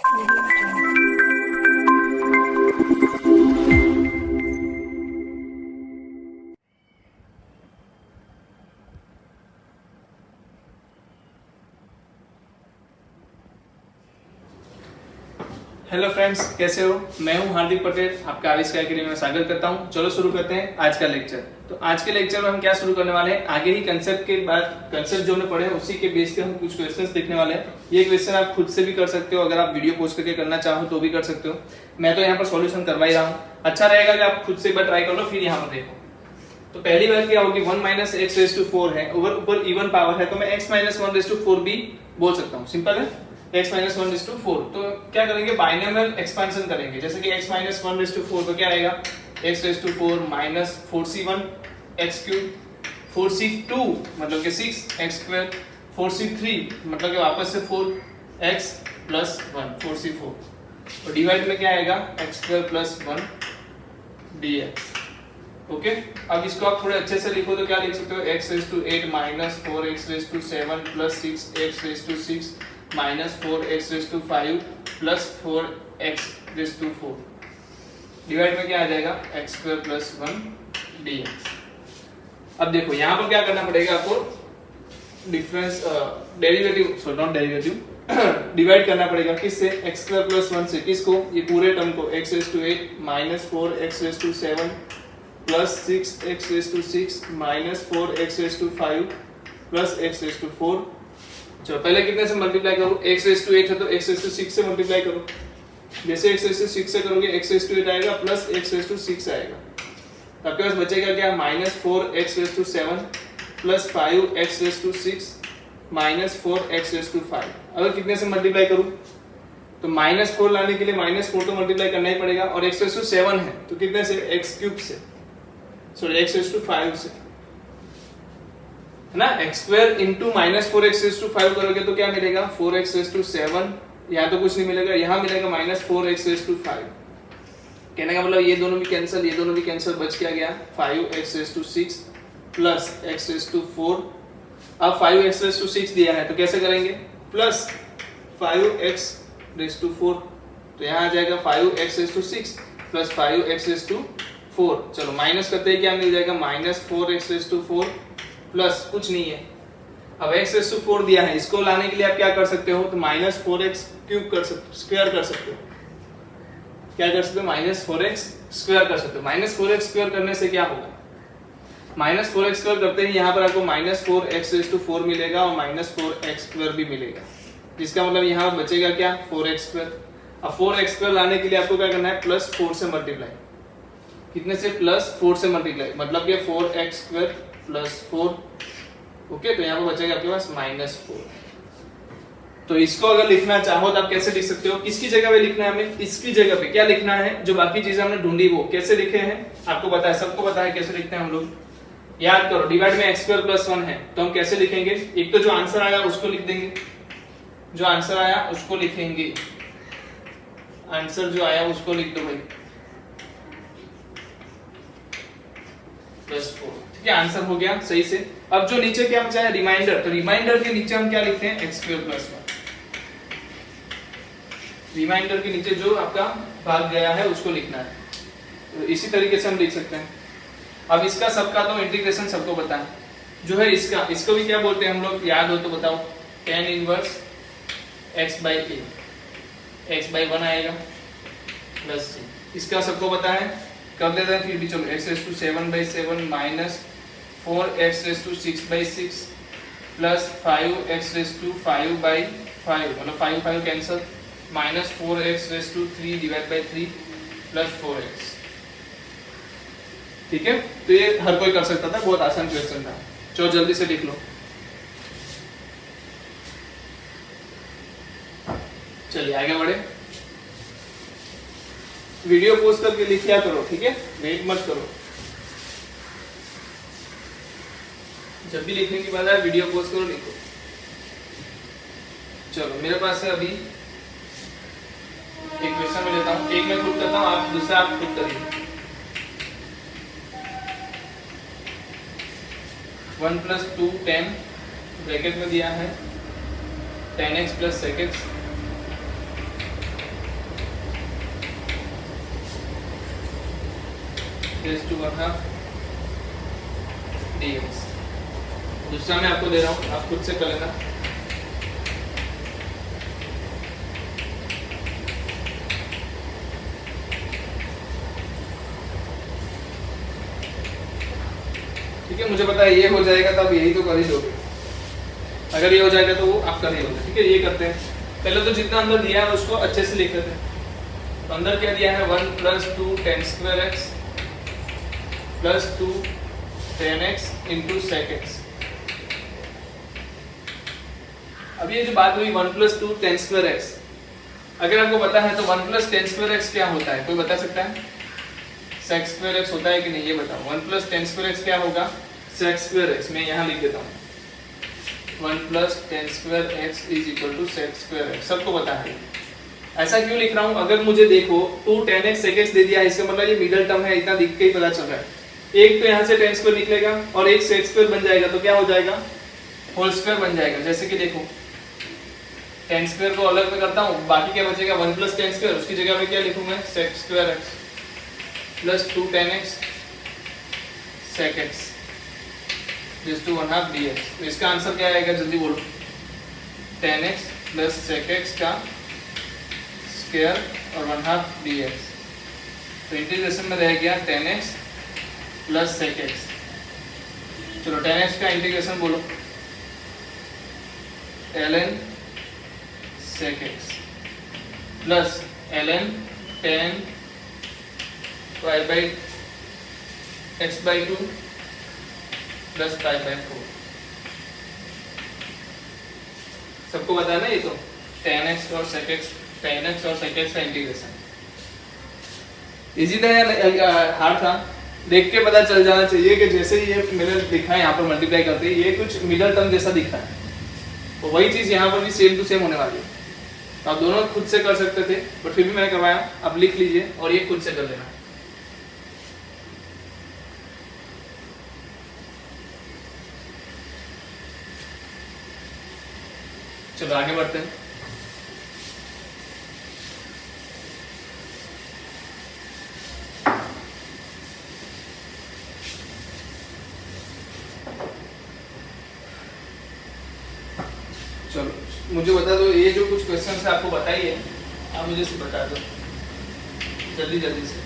Hello friends, कैसे हो? मैं हूं हार्दिक पटेल, आपका आविष्कार अकेडमी में स्वागत करता हूं। चलो शुरू करते हैं आज का लेक्चर। तो आज के लेक्चर में हम क्या शुरू करने वाले हैं, आगे ही कंसेप्ट के बाद कंसेप्ट जो हमने पढ़े हैं उसी के बेस पे हम कुछ क्वेश्चंस देखने वाले हैं। ये क्वेश्चन आप खुद से भी कर सकते हो, अगर आप वीडियो पोस्ट करके करना चाहो तो भी कर सकते हो। मैं तो यहाँ पर सॉल्यूशन करवा ही रहा हूँ। अच्छा रहेगा कि आप खुद से एक बार ट्राई कर लो, फिर यहाँ पर देखो। तो पहली बात क्या होगी, 1 - x⁴ है, ऊपर इवन पावर है, तो मैं x - 1⁴ भी बोल सकता हूँ। सिंपल है, x - 1⁴। तो क्या करेंगे, बाइनोमियल एक्सपेंशन करेंगे। जैसे कि x - 1⁴ तो क्या आएगा, x⁴ - 4c1 x³ 4c2 मतलब कि 6x², 4c3 मतलब कि वापस से 4x + 1 4c4। और डिवाइड में क्या आएगा, x² + 1 dx। ओके, अब इसको आप थोड़े अच्छे से लिखो तो क्या लिख सकते हो, x⁸ 8 - 4x⁻7 + 6x⁻6 - 4x⁵ + 4x⁴ divide में क्या आ जाएगा, x² + 1 dx। अब देखो यहाँ पर क्या करना पड़ेगा आपको, difference derivative not derivative divide करना पड़ेगा। किससे, x² + 1 से। किसको, ये पूरे टर्म को, x⁸ 8 - 4x⁻7 + 6x⁻6 - 4x⁵ + x⁴। चलो पहले कितने से मल्टीप्लाई करूं, x⁸ 8 है तो x⁸ 6 से मल्टीप्लाई करो। जैसे x⁸ 6 से करोगे x⁸ आएगा प्लस x⁸ आएगा। आपके पास बचेगा क्या, -4x⁷ प्लस 5x⁶ - 4x⁵। अगर कितने से मल्टीप्लाई करूं तो -4 लाने के लिए -4 तो मल्टीप्लाई करना ही पड़ेगा, और x⁷ है तो कितने से, x³ से, सॉरी x⁵ से, है ना। x² × -4x⁵ करोगे तो क्या मिलेगा, 4x⁷। यहाँ तो कुछ नहीं मिलेगा, यहाँ मिलेगा -4x⁵। कहने का मतलब ये दोनों भी कैंसिल, ये दोनों भी कैंसिल, बच क्या गया 5x⁶ प्लस x⁴। अब 5x⁶ दिया है तो कैसे करेंगे, प्लस 5x⁴, तो यहाँ आ जाएगा 5x⁶ प्लस 5x⁴। चलो माइनस करते ही क्या मिल जाएगा, -4x⁴ प्लस कुछ नहीं है। अब x⁴ दिया है, इसको लाने के लिए आप क्या कर सकते हो, तो -4x³ कर सकते हो, स्क्वायर कर सकते हो। क्या कर सकते हो, -4x स्क्वायर कर सकते हो। -4x स्क्वायर करने से क्या होगा, -4x स्क्वायर करते ही यहाँ पर आपको -4x⁴ मिलेगा और -4x² भी मिलेगा, जिसका मतलब यहाँ बचेगा क्या, 4x²। अब 4x² लाने के लिए आपको क्या करना है, +4 से मल्टीप्लाई। कितने से, +4 से मल्टीप्लाई, मतलब कि 4x² + 4। ओके, तो यहाँ पर बचेगा आपके पास -4। तो इसको अगर लिखना चाहो तो आप कैसे लिख सकते हो, किसकी जगह पे लिखना है हमें, इसकी जगह पे क्या लिखना है, जो बाकी चीजें हमने ढूंढी वो कैसे लिखे हैं आपको पता है, सबको पता है कैसे लिखते हैं हम लोग। याद करो, डिवाइड में x² + 1 है तो हम कैसे लिखेंगे, एक तो जो आंसर आया उसको लिख देंगे, जो आंसर आया उसको लिखेंगे, आंसर जो आया उसको लिख दो भाई, +4। ठीक है, आंसर हो गया सही से। अब जो नीचे क्या बचा है, रिमाइंडर, तो रिमाइंडर के नीचे हम क्या लिखते हैं, x² + 1। रिमाइंडर के नीचे जो आपका भाग गया है उसको लिखना है, तो इसी तरीके से हम लिख सकते हैं। अब इसका सबका तो इंटीग्रेशन सबको पता है, जो है इसको भी क्या बोलते हैं हम लोग, याद हो तो बताओ, tan इनवर्स x/a, x/1 आएगा प्लस c, इसका सबको पता है, कर देते हैं फिर भी। चलो x⁷ 7/7 - 4x⁶ प्लस 5x⁵ मतलब 5 cancel, -4x⁵ divide 3 plus 4x। ठीक है, तो ये हर कोई कर सकता था, बहुत आसान क्वेश्चन था। चलो जल्दी से लिख लो। चलिए आगे बढ़े, वीडियो पोस्ट करके लिखिया करो, ठीक है, वेट मत करो। जब भी लिखने की बात है वीडियो पोस्ट करो, लिखो। चलो मेरे पास है अभी एक क्वेश्चन में लेता हूँ, एक मैं खुद करता हूँ, आप दूसरा आप खुद करिए। 1 + 2 10 ब्रैकेट में दिया है, 10x + sec x raise to 1/2 dx। दूसरा मैं आपको दे रहा हूँ, आप खुद से कर लेना। ठीक है, मुझे पता है ये हो जाएगा तब यही तो कर ही दोगे, अगर ये हो जाएगा तो वो आप कर ही दोगे। ठीक है, ये करते हैं। पहले तो जितना अंदर दिया है उसको अच्छे से लिख लेते हैं। तो अंदर क्या दिया है 1 + 2 tan² x + 2 tan x × sec x। अब ये जो बात हुई 1 + 2 tan² x, अगर आपको पता है तो 1 + tan² x क्या होता है, कोई बता सकता है? sec² x होता है कि नहीं, ये बताओ। 1 + tan² x क्या होगा? sec² x। मैं यहाँ लिख देता हूँ 1 + tan² x = sec² x। सबको पता है। ऐसा क्यों लिख रहा हूँ? अगर मुझे देखो 2 tan x sec x दे दिया है, इसका मतलब ये मिडिल टर्म है, इतना दिख के ही पता चल रहा है। एक तो यहाँ से tan² निकलेगा और एक sec² बन जाएगा, तो क्या हो जाएगा? होल स्क्वायर बन जाएगा। जैसे कि देखो tan² को अलग में करता हूँ, बाकी क्या बचेगा 1 + tan², उसकी जगह में क्या लिखूंगा sec² x + 2 tan x sec x raise to 1/2 dx। तो इसका आंसर क्या आएगा, जल्दी बोलो। tan x + sec x का स्क्वायर और 1/2 dx। तो इंटीग्रेशन में रह गया tan x + sec x। चलो tan x का इंटीग्रेशन बोलो, ln sec x plus ln tan y/x/2 plus π/4। सबको पता है ना ये तो tan x और sec x का इंटीग्रेशन। इजी था या हार्ड था? देख के पता चल जाना चाहिए कि जैसे ये मैंने लिखा है यहाँ पर मल्टीप्लाई करते ये कुछ मिडिल टर्म जैसा दिख रहा है, तो वही चीज यहाँ पर भी सेम टू सेम होने वाली है। तो आप दोनों खुद से कर सकते थे, बट फिर भी मैंने करवाया। आप लिख लीजिए और ये खुद से कर लेना। चलो आगे बढ़ते हैं। चलो मुझे बता दो, ये जो कुछ क्वेश्चन है आपको बताइए, आप मुझे से बता दो जल्दी जल्दी से।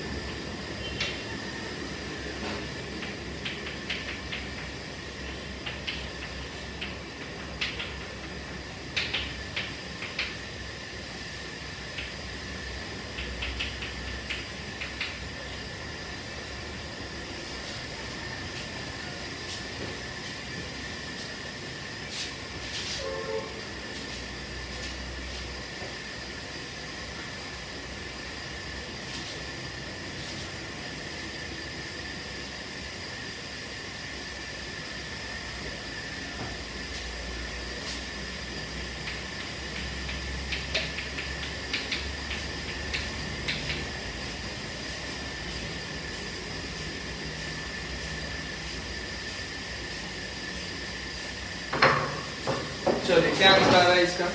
चलिए क्या आंसर आ रहा है इसका?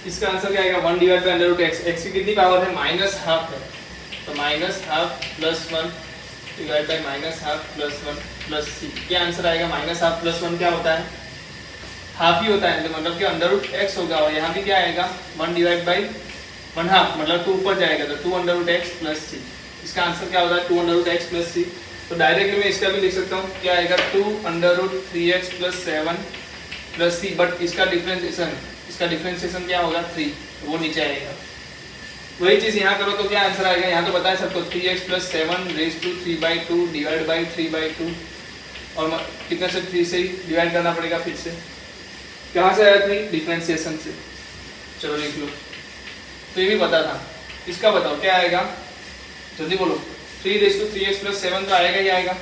इसका आंसर क्या आएगा 1/√x। x की कितनी पावर है? -½ है, तो -½ + 1 / -½ + 1 + c। क्या आंसर आएगा? -½ + 1 क्या होता है? हाफ ही होता है, तो मतलब कि √x होगा। और यहाँ भी क्या आएगा 1/½ मतलब 2 ऊपर जाएगा, तो 2√x + c। इसका आंसर क्या होगा 2√x + c। तो डायरेक्टली मैं इसका भी लिख सकता हूँ, क्या आएगा 2√3x + 7 + c। बट इसका डिफरेंशिएशन क्या होगा 3, तो वो नीचे आएगा। वही चीज यहाँ करो तो क्या आंसर आएगा? यहाँ तो पता है सबको 3x + 7 rays to 3/2 divide by 3/2, और कितने से 3 से ही डिवाइड करना पड़ेगा फिर से। कहाँ से आया 3? डिफरेंशिएशन से। चलो लिख लो, तो ये भी पता था। इसका बताओ क्या आएगा, जल्दी बोलो। 3 × 3x + 7 तो आएगा ही आएगा,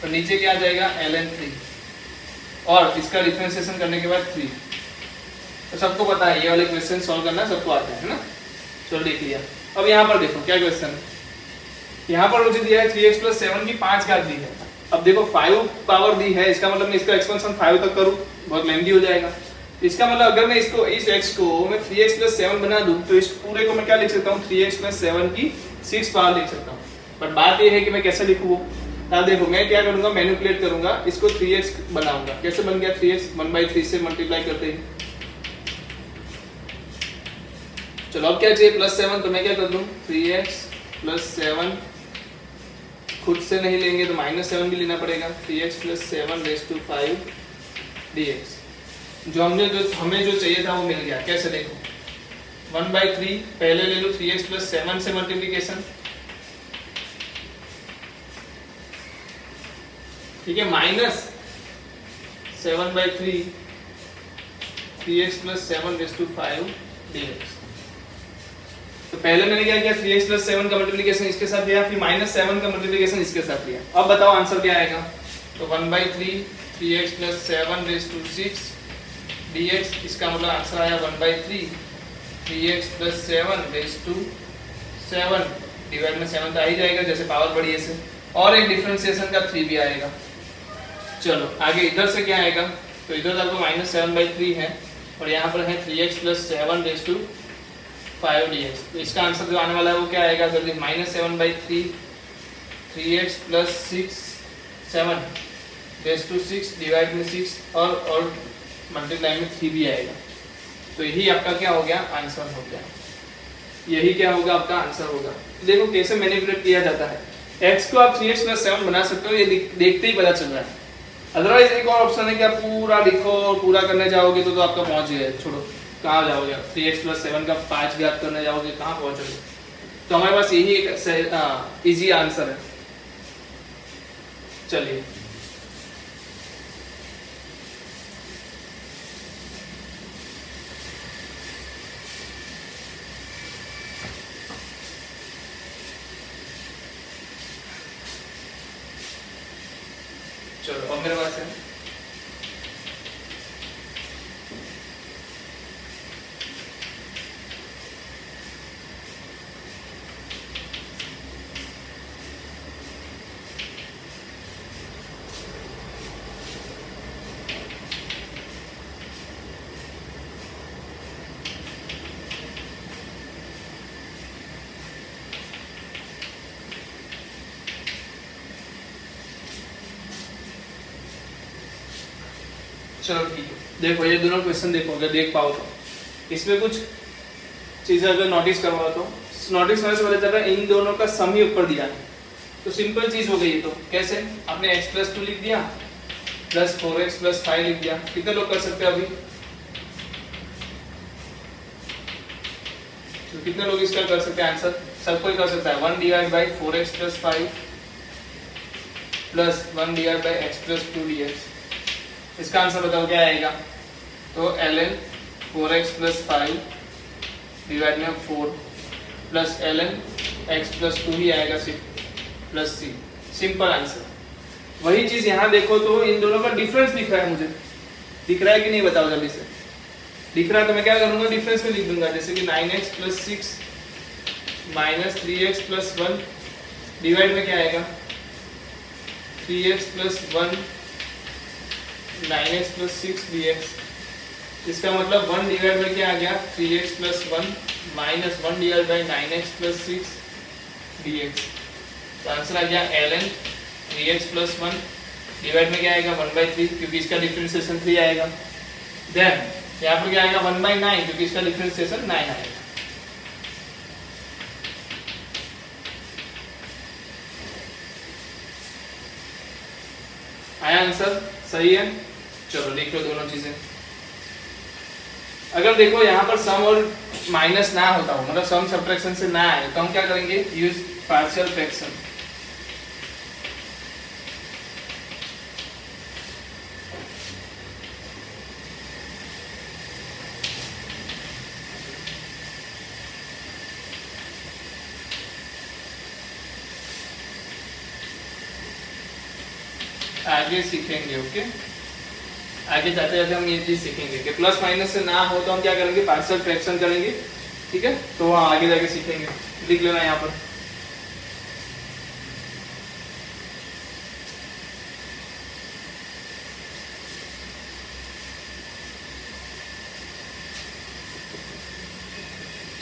तो नीचे क्या आ जाएगा ln 3, और इसका डिफरेंशिएशन करने के बाद 3। तो सबको पता है ये वाले क्वेश्चन सॉल्व करना सबको आता है ना। चलो देख लिया। अब यहाँ पर देखो क्या क्वेश्चन है। यहाँ पर मुझे दिया है 3x + 7 की 5 घात दी है। अब देखो 5 पावर दी है, इसका मतलब मैं इसका एक्सपेंशन 5 तक करूँ, बहुत लेंथी हो जाएगा। इसका मतलब अगर मैं इसको इस x को मैं 3x + 7 बना दूं तो इस पूरे को मैं क्या लिख सकता हूँ 3x + 7 की 6 पावर लिख सकता हूँ। बट बात ये है कि मैं कैसे लिखूँ वो। अब देखो मैं क्या करूंगा, मैनिपुलेट करूंगा, इसको 3x बनाऊंगा। कैसे बन गया 3x 1/3 से मल्टीप्लाई करते ही। चलो अब क्या चाहिए +7, तो मैं क्या कर दूं 3x + 7 खुद से नहीं लेंगे तो -7 भी लेना पड़ेगा। 3x + 7⁵ dx जो हमें जो चाहिए था वो मिल गया। कैसे देखो 1/3 पहले ले लो 3x + 7 से मल्टीप्लिकेशन, ठीक है, -7/3 3x + 7⁵ dx। तो पहले मैंने क्या किया 3x + 7 का मल्टीप्लिकेशन इसके साथ लिया, फिर -7 का मल्टीप्लिकेशन इसके साथ लिया। अब बताओ आंसर क्या आएगा। तो 1/3 3x + 7⁵ dx, इसका मतलब आंसर आया 1/3 3x + 7⁵7 डिवाइड में 7 तो आ ही जाएगा, जैसे पावर बढ़ी ऐसे, और एक डिफरेंशिएशन का 3 भी आएगा। चलो आगे इधर से क्या आएगा, तो इधर आपको -7/3 है और यहाँ पर है 3x + 7⁵ dx। तो इसका आंसर जो आने वाला है वो क्या आएगा, जल्दी -7/3 3x + 7⁵6 डिवाइड में 6 और मल्टीप्लाई में 3 भी आएगा। तो यही आपका क्या हो गया आंसर हो गया, यही क्या होगा आपका आंसर होगा। देखो कैसे मैनिपुलेट किया जाता है। x को आप 3x + 7 बना सकते हो, ये देखते ही पता चल रहा है। अदरवाइज एक और ऑप्शन है कि आप पूरा लिखो और पूरा करने जाओगे तो आपका पहुंच गया, छोड़ो कहाँ जाओगे, 3x + 7 का 5 ज्ञात करने जाओगे कहाँ पहुंचोगे। तो हमारे पास यही एक इजी आंसर है। चलिए चलो अब मेरे पास है चलो ठीक है। देखो ये दोनों क्वेश्चन देखो, अगर देख पाओ तो इसमें कुछ चीजें अगर नोटिस करवा तो नोटिस करने से पता चल रहा है इन दोनों का सम ही ऊपर दिया है। तो सिंपल चीज हो गई। तो कैसे, आपने x + 2 लिख दिया प्लस 4x + 5 लिख दिया। कितने लोग कर सकते हैं अभी, तो कितने लोग इसका कर सकते हैं आंसर, सब कोई कर सकता है। 1/4x + 5 plus 1/x + 2 dx। इसका आंसर बताओ क्या आएगा। तो ln 4x + 5 डिवाइड में 4 प्लस ln x + 2 ही आएगा सिर्फ प्लस c। Simple answer. वही चीज यहाँ देखो तो इन दोनों का डिफरेंस दिख रहा है, मुझे दिख रहा है कि नहीं बताओ जल्दी से। दिख रहा है तो मैं क्या करूंगा डिफरेंस में लिख दूंगा, जैसे कि 9x + 6 - 3x + 1 डिवाइड में क्या आएगा 3x + 1 9x + 6 dx। इसका मतलब 1 डिवाइड में क्या आ गया 3x + 1 - 1 divide by 9x + 6 dx। तो आंसर आ गया ln 3x + 1 डिवाइड में क्या आएगा 1/3 क्योंकि इसका डिफरेंशिएशन 3 आएगा। देन यहाँ पर क्या आएगा 1/9 क्योंकि इसका डिफरेंशिएशन 9 आएगा। आया आंसर, सही है। चलो लिख लो दोनों चीजें। अगर देखो यहाँ पर सम और माइनस ना होता हो, मतलब सम सब्ट्रैक्शन से ना आए, तो हम क्या करेंगे यूज पार्शियल फ्रैक्शन। आगे सीखेंगे, ओके। आगे जाते जाते हम ये चीज सीखेंगे कि प्लस माइनस से ना हो तो हम क्या करेंगे पार्शियल फ्रैक्शन करेंगे, ठीक है। तो वहाँ आगे जाके सीखेंगे। लिख लेना यहाँ पर।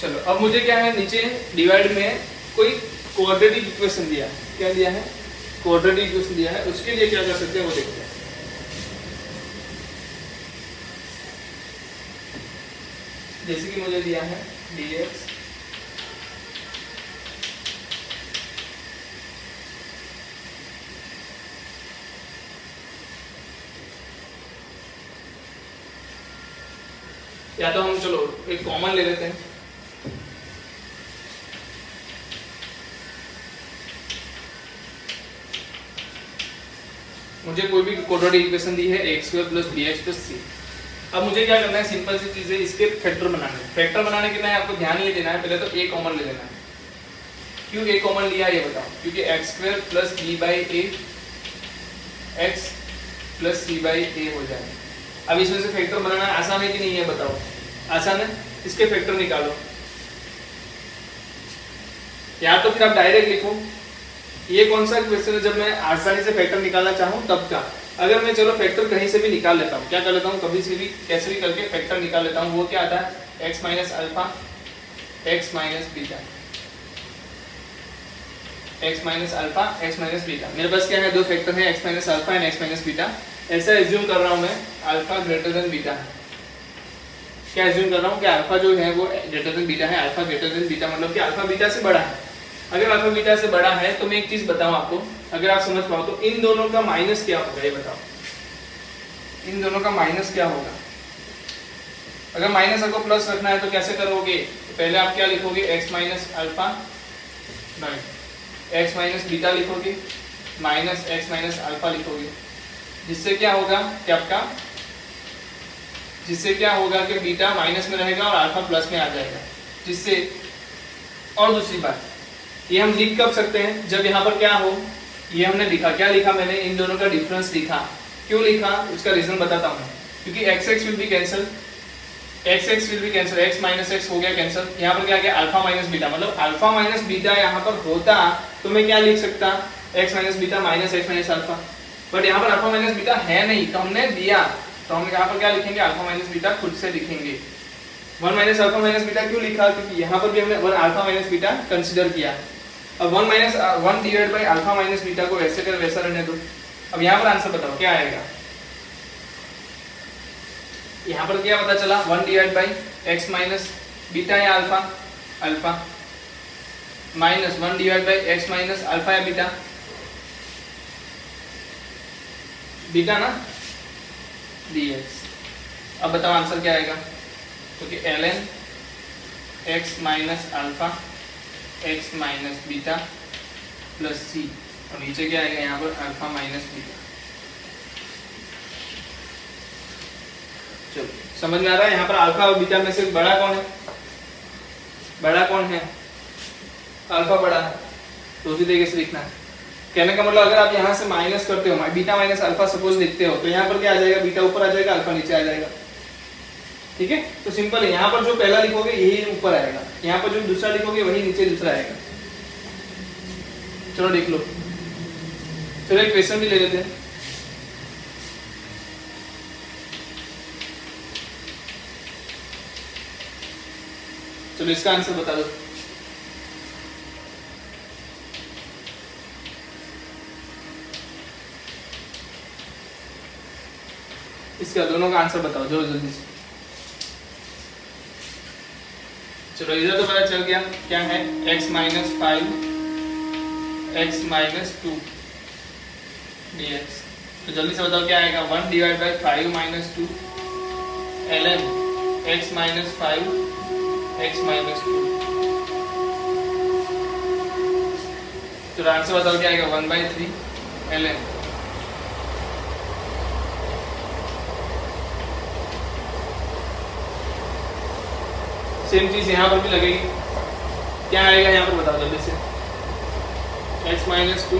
चलो अब मुझे क्या है, नीचे डिवाइड में कोई क्वाड्रेटिक इक्वेशन दिया है। क्या दिया है? क्वाड्रेटिक इक्वेशन दिया है। उसके लिए क्या कर सकते हैं वो देखते हैं। जैसे कि मुझे दिया है dx या तो हम चलो एक कॉमन ले लेते हैं। मुझे कोई भी क्वाड्रेटिक इक्वेशन दी है x² + bx + c। अब मुझे क्या करना है, सिंपल सी चीज है, इसके फैक्टर बनाने हैं। फैक्टर बनाने के लिए आपको ध्यान ये देना है, पहले तो a कॉमन ले लेना है। क्यों a कॉमन लिया ये बताओ? क्योंकि x² + b/a x + c/a हो जाए। अब इसमें से फैक्टर बनाना आसान है कि नहीं है बताओ? आसान है। इसके फैक्टर निकालो, या तो फिर आप डायरेक्ट लिखो। ये कौन सा क्वेश्चन है जब मैं आसानी से फैक्टर निकालना चाहूँ तब का। अगर मैं चलो फैक्टर कहीं से भी निकाल लेता हूँ, क्या कर लेता हूँ, कभी से भी कैसे भी करके फैक्टर निकाल लेता हूँ। वो क्या आता है? x - α x - β x - α x - β। मेरे पास क्या है? दो फैक्टर है, x - α और x - β। ऐसा एज्यूम कर रहा हूँ मैं अल्फा ग्रेटर देन बीटा है। क्या एज्यूम कर रहा हूँ कि अल्फा जो है वो ग्रेटर देन बीटा है। अल्फा ग्रेटर देन बीटा मतलब कि अल्फा बीटा से बड़ा है। अगर अल्फा बीटा से बड़ा है तो मैं एक चीज बताऊं आपको, अगर आप समझ पाओ तो इन दोनों का माइनस क्या होगा ये बताओ। इन दोनों का माइनस क्या होगा? अगर माइनस आपको प्लस रखना है तो कैसे करोगे? तो पहले आप क्या लिखोगे? x - α x - बीटा लिखोगे माइनस x - α लिखोगे। जिससे क्या होगा कि आपका, जिससे क्या होगा कि बीटा माइनस में रहेगा और अल्फा प्लस में आ जाएगा। जिससे, और दूसरी बात, ये हम लिख कब सकते हैं? जब यहाँ पर क्या हो, ये हमने लिखा, क्या लिखा मैंने? इन दोनों का डिफरेंस लिखा। क्यों लिखा उसका रीजन बताता हूँ। क्योंकि x will be cancel, x will be cancel, x minus x हो गया कैंसिल। यहाँ पर क्या गया? अल्फा माइनस बीटा, मतलब अल्फा माइनस बीटा यहाँ पर होता तो मैं क्या लिख सकता? x minus beta minus x minus alpha. But यहाँ पर अल्फा माइनस बीटा है नहीं, तो हमने दिया, तो हम यहाँ पर क्या लिखेंगे? अल्फा माइनस बीटा खुद से लिखेंगे। 1 माइनस अल्फा माइनस बीटा क्यों लिखा? क्योंकि यहाँ पर भी हमने 1 अल्फा माइनस बीटा कंसीडर किया। अब 1 divide by alpha minus beta को वैसे कर वैसा रहने दो। अब यहाँ पर आंसर बताओ क्या आएगा? यहाँ पर क्या पता चला? 1 divide by x minus beta या alpha, alpha minus 1 divide by x minus alpha या बीटा, बीटा ना, dx। अब बताओ आंसर क्या आएगा? क्योंकि ln x minus alpha x minus beta plus c, और नीचे क्या आएगा यहाँ पर? Alpha minus beta. चलो समझ में आ रहा है? यहाँ पर अल्फा और बीटा में से बड़ा कौन है? बड़ा कौन है? अल्फा बड़ा है, तो उसी तरीके से लिखना है। कहने का मतलब अगर आप यहाँ से माइनस करते हो, बीटा माइनस अल्फा सपोज लिखते हो, तो यहाँ पर क्या आ जाएगा? बीटा ऊपर आ जाएगा, अल्फा नीचे आ जाएगा। ठीक है, तो सिंपल है। यहाँ पर जो पहला लिखोगे यही ऊपर आएगा, यहाँ पर जो दूसरा लिखोगे वही नीचे दूसरा आएगा। चलो देख लो। चलो एक क्वेश्चन भी ले लेते हैं। चलो इसका आंसर बता दो। इसका दोनों का आंसर बताओ जो जल्दी से। चलो इधर तो पता चल गया क्या है? x minus 5 x minus 2 dx। तो जल्दी से बताओ क्या आएगा? 1 divide by 5 minus 2 ln x minus 5 x minus 2। तो आंसर बताओ क्या आएगा? 1/3 ln सेम चीज यहाँ पर भी लगेगी। क्या आएगा यहाँ पर बताओ जल्दी से? x माइनस 2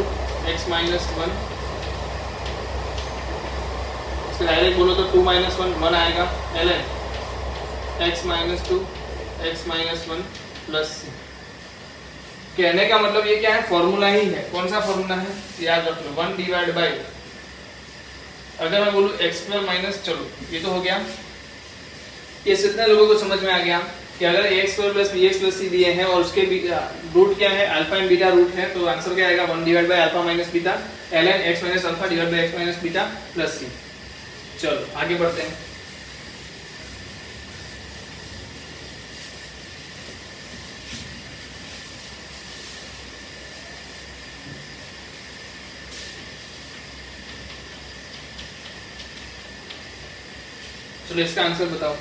x माइनस 1, इसको डायरेक्ट बोलो तो 2 माइनस 1 1 आएगा ln x minus 2 x minus 1 plus c। कहने का मतलब ये क्या है? फॉर्मूला ही है। कौन सा फॉर्मूला है? याद रख लो, 1 डिवाइड बाई, अगर मैं बोलूँ x स्क्वायर माइनस, चलो ये तो हो गया। ये कितने लोगों को समझ में आ गया? कि अगर ax square plus bx plus c दिए हैं और उसके रूट क्या है, अल्फा एंड बीटा रूट है, तो आंसर क्या आएगा 1 divide by alpha minus beta ln x minus alpha divide by x minus beta plus c। चलो आगे बढ़ते हैं। चलो इसका आंसर बताओ।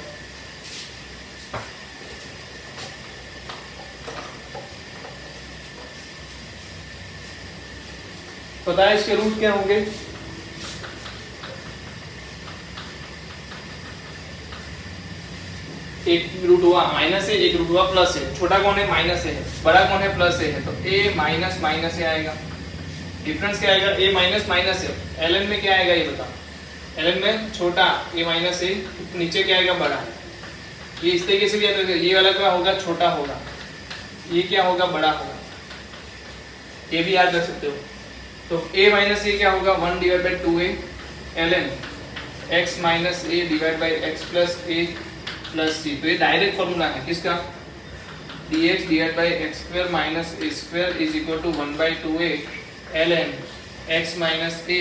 पता है इसके रूट क्या होंगे? एक रूट हुआ माइनस है, एक रूट हुआ प्लस है। छोटा कौन है? माइनस है। बड़ा कौन है? प्लस है। तो a माइनस माइनस से आएगा। डिफरेंस क्या आएगा? a माइनस माइनस है। ln में क्या आएगा ये बता। ln में छोटा a माइनस है, नीचे क्या आएगा? बड़ा। ये इस तरीके से भी आता है। ये वाला क्या होगा? छोटा होगा। ये क्या होगा? बड़ा होगा। ये भी याद रख सकते हो। तो a माइनस ए क्या होगा? 1 divide by 2a ln x minus a divide by x plus a plus c. तो ये डायरेक्ट फॉर्मूला है किसका? dx divide by x squared minus a squared is equal to 1 by 2a ln x minus a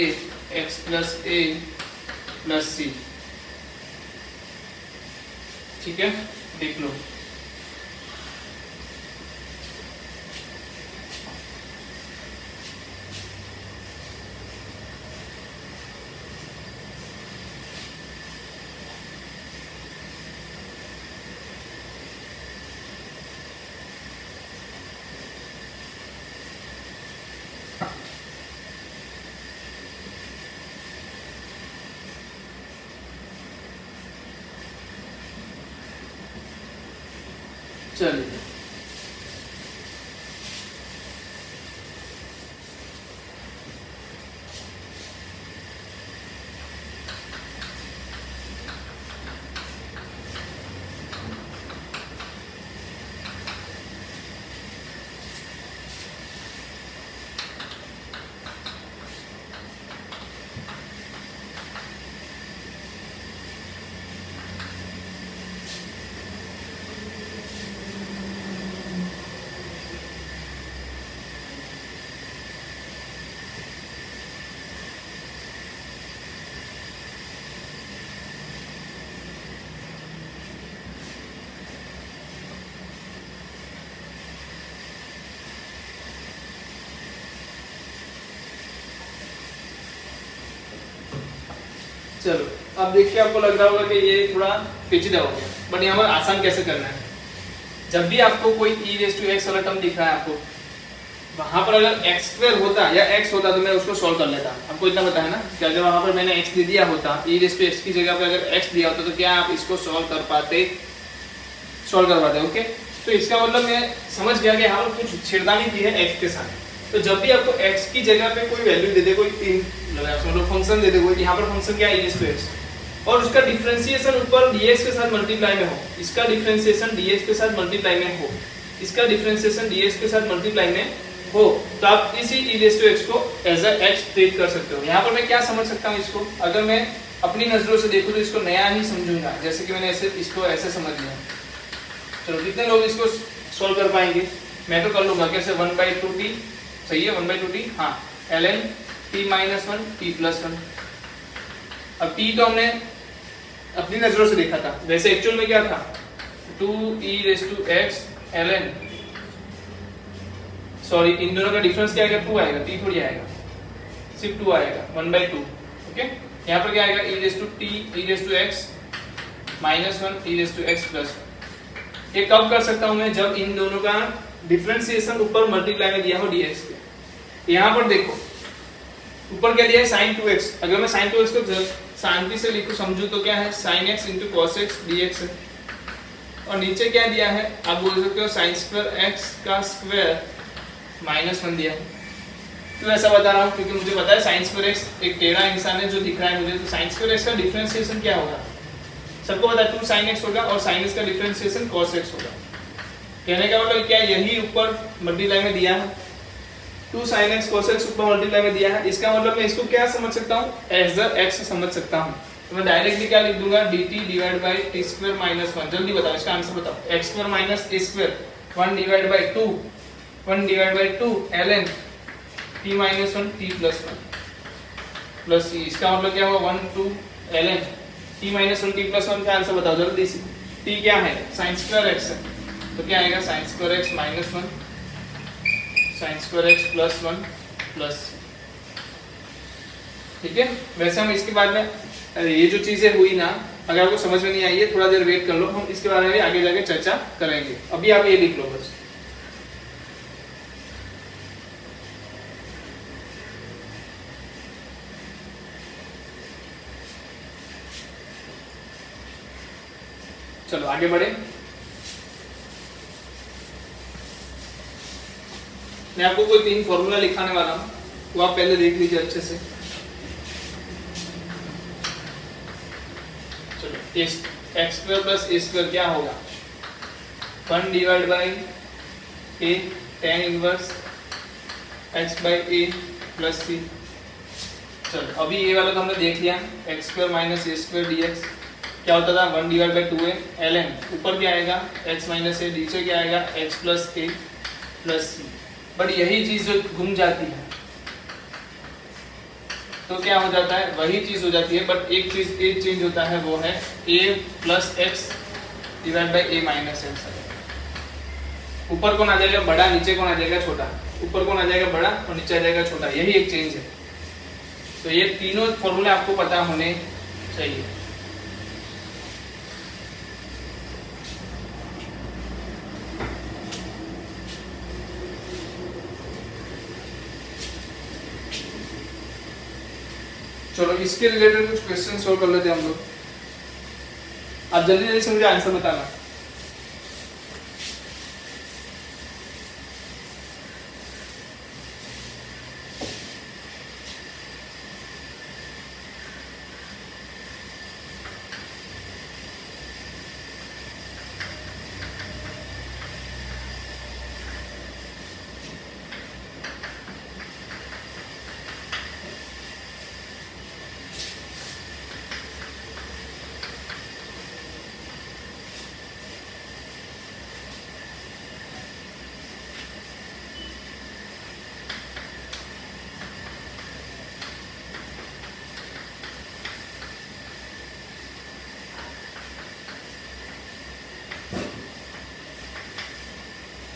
x plus a plus c. ठीक है, देख लो। चलिए चलो अब देखिए, आपको लग रहा होगा कि ये थोड़ा पेचीदा हो गया, बट यहाँ पर आसान कैसे करना है। जब भी आपको कोई e रेज़ टू x वाला टर्म दिख रहा है आपको, वहां पर अगर x स्क्वायर होता या x होता तो मैं उसको सॉल्व कर लेता। आपको इतना पता है ना कि अगर वहां पर मैंने x दे दिया होता, e रेज़ टू x की जगह पर अगर x दिया होता तो क्या आप इसको सॉल्व कर पाते? ओके। तो इसका मतलब मैं समझ गया कि यहाँ पर कुछ छेड़खानी की है x के साथ। तो जब भी आपको x की जगह पे कोई वैल्यू दे दे, कोई मतलब फंक्शन दे दे, कोई यहाँ पर फंक्शन क्या है e रेज़ टू x, और उसका डिफरेंशिएशन ऊपर dx के साथ मल्टीप्लाई में हो, इसका डिफरेंशिएशन dx के साथ मल्टीप्लाई में हो, इसका डिफरेंशिएशन dx के साथ मल्टीप्लाई में हो, तो आप इसी e रेज़ टू x को एज अ x ट्रीट कर सकते हो। यहाँ पर मैं क्या समझ सकता हूँ इसको, अगर मैं अपनी नजरों से देखूँ तो इसको नया ही समझूंगा, जैसे कि मैंने ऐसे इसको ऐसे समझ लिया। चलो कितने लोग इसको सोल्व कर पाएंगे? मैं तो कर लूंगा। कैसे? 1/2t सही है, 1/2t। हाँ, ln t minus 1 t plus 1। अब t तो हमने अपनी नजरों से देखा था, वैसे एक्चुअल में क्या था? 2e raise to x ln, sorry इन दोनों का डिफरेंस क्या आएगा? 2 आएगा, t थोड़ी आएगा, सिर्फ 2 आएगा, 1/2। ओके, यहाँ पर क्या आएगा? e raise to t e raise to x minus 1 e raise to x plus 1। ये कब कर सकता हूँ मैं? जब इन दोनों का डिफरेंशिएशन ऊपर मल्टीप्लाई में दिया हो dx के। यहाँ पर देखो ऊपर क्या दिया है? sin 2x। अगर मैं sin 2x को शांति से लिखूं समझू तो क्या है? sin x into cos x dx है। और नीचे क्या दिया है? आप बोल सकते हो sin स्क्वायर x का स्क्वायर माइनस 1 दिया है। क्यों ऐसा बता रहा हूँ? क्योंकि मुझे पता है sin स्क्वायर x एक टेढ़ा इंसान है जो दिख रहा है मुझे, तो sin स्क्वायर x का डिफरेंशिएशन क्या होगा? सबको पता है 2 sin x होगा, और sin x का डिफरेंशिएशन cos x होगा। कहने का मतलब क्या? यही ऊपर मल्टीप्लाई में दिया है, 2 sin x cos x ऊपर मल्टीप्लाई में दिया है। इसका मतलब मैं इसको क्या समझ सकता हूँ? एज अ x समझ सकता हूँ। तो मैं डायरेक्टली क्या लिख दूंगा, dt divide by t square minus 1। जल्दी बताओ इसका आंसर बताओ, x square minus a square 1 divide by 2 ln t minus 1 t plus 1 plus c। इसका मतलब क्या हुआ 1 2 ln t minus 1 t plus 1 का आंसर बताओ जल्दी से। t क्या है, sin स्क्वायर x है, तो क्या आएगा sin square x minus 1 sin square x plus 1 plus. ठीक है, वैसे हम इसके बाद में ये जो चीजें हुई ना, अगर आपको समझ में नहीं आई है थोड़ा देर वेट कर लो, हम इसके बारे में आगे जाके चर्चा करेंगे। अभी आप ये लिख लो बस। चलो आगे बढ़े। मैं आपको कोई 3 फॉर्मूला लिखाने वाला हूं, वो आप पहले देख लीजिए अच्छे से। X square plus a squared क्या होगा, 1 divide by a tan inverse x by a plus c. चलो अभी ये वाला तो हमने देख लिया, x squared minus a squared dx क्या होता था 1 डिवाइड बाई 2a ln, ऊपर क्या आएगा x माइनस ए, नीचे क्या आएगा x प्लस ए प्लस सी। बट यही चीज जो घूम जाती है तो क्या हो जाता है, वही चीज हो जाती है, बट एक चेंज होता है, वो है a plus x divide by A minus x. ऊपर कौन आ जाएगा बड़ा, नीचे कौन आ जाएगा छोटा, ऊपर कौन आ जाएगा बड़ा और नीचे आ जाएगा छोटा, यही एक चेंज है। तो ये तीनों फॉर्मूले आपको पता होने चाहिए। चलो इसके रिलेटेड कुछ क्वेश्चन सोल्व कर लेते हैं हम लोग। आप जल्दी जल्दी से मुझे आंसर बताना।